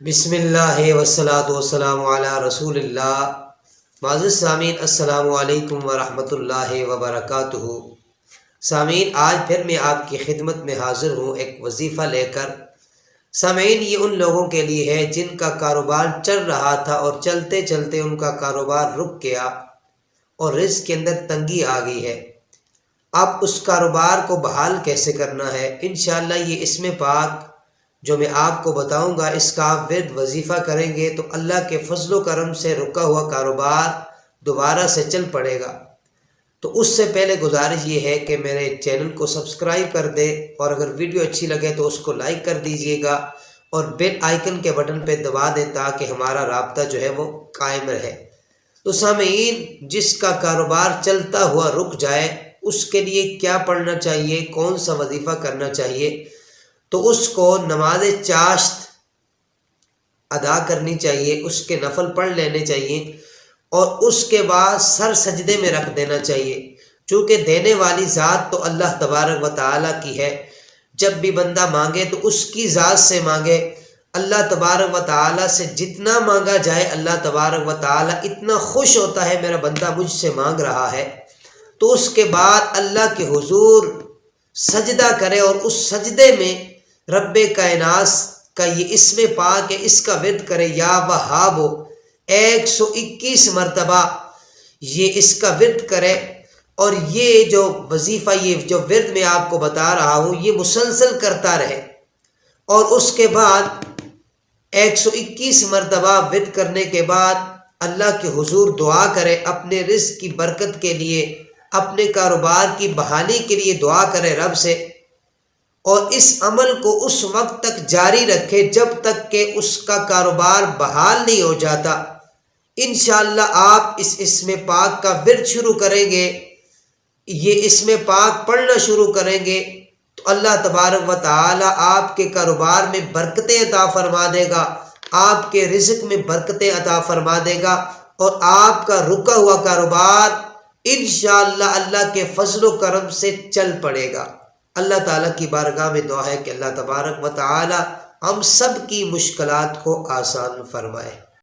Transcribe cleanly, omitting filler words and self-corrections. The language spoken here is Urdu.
بسم اللہ والصلاۃ والسلام علی رسول اللہ۔ معزز سامعین، السلام علیکم ورحمۃ اللہ وبرکاتہ۔ سامعین، آج پھر میں آپ کی خدمت میں حاضر ہوں ایک وظیفہ لے کر۔ سامعین، یہ ان لوگوں کے لیے ہے جن کا کاروبار چل رہا تھا اور چلتے چلتے ان کا کاروبار رک گیا اور رزق کے اندر تنگی آ گئی ہے۔ اب اس کاروبار کو بحال کیسے کرنا ہے؟ انشاءاللہ یہ اسم پاک جو میں آپ کو بتاؤں گا، اس کا آپ ورد وظیفہ کریں گے تو اللہ کے فضل و کرم سے رکا ہوا کاروبار دوبارہ سے چل پڑے گا۔ تو اس سے پہلے گزارش یہ ہے کہ میرے چینل کو سبسکرائب کر دیں، اور اگر ویڈیو اچھی لگے تو اس کو لائک کر دیجئے گا اور بیل آئیکن کے بٹن پہ دبا دیں تاکہ ہمارا رابطہ جو ہے وہ قائم رہے۔ تو سامعین، جس کا کاروبار چلتا ہوا رک جائے اس کے لیے کیا پڑھنا چاہیے، کون سا وظیفہ کرنا چاہیے؟ تو اس کو نماز چاشت ادا کرنی چاہیے، اس کے نفل پڑھ لینے چاہیے، اور اس کے بعد سر سجدے میں رکھ دینا چاہیے، چونکہ دینے والی ذات تو اللہ تبارک و تعالیٰ کی ہے۔ جب بھی بندہ مانگے تو اس کی ذات سے مانگے۔ اللہ تبارک و تعالیٰ سے جتنا مانگا جائے اللہ تبارک و تعالیٰ اتنا خوش ہوتا ہے میرا بندہ مجھ سے مانگ رہا ہے، تو اس کے بعد اللہ کے حضور سجدہ کرے اور اس سجدے میں رب کائنات کا یہ اسم پاک ہے، اس کا ورد کرے، یا وہاب 121 مرتبہ یہ اس کا ورد کرے۔ اور یہ جو وظیفہ، یہ جو ورد میں آپ کو بتا رہا ہوں، یہ مسلسل کرتا رہے، اور اس کے بعد 121 مرتبہ ورد کرنے کے بعد اللہ کے حضور دعا کرے، اپنے رزق کی برکت کے لیے، اپنے کاروبار کی بحالی کے لیے دعا کرے رب سے، اور اس عمل کو اس وقت تک جاری رکھے جب تک کہ اس کا کاروبار بحال نہیں ہو جاتا۔ انشاءاللہ آپ اس اسم پاک کا ورد شروع کریں گے، یہ اسم پاک پڑھنا شروع کریں گے تو اللہ تبارک و تعالی آپ کے کاروبار میں برکتیں عطا فرما دے گا، آپ کے رزق میں برکتیں عطا فرما دے گا، اور آپ کا رکا ہوا کاروبار انشاءاللہ اللہ کے فضل و کرم سے چل پڑے گا۔ اللہ تعالیٰ کی بارگاہ میں دعا ہے کہ اللہ تبارک و تعالی ہم سب کی مشکلات کو آسان فرمائے۔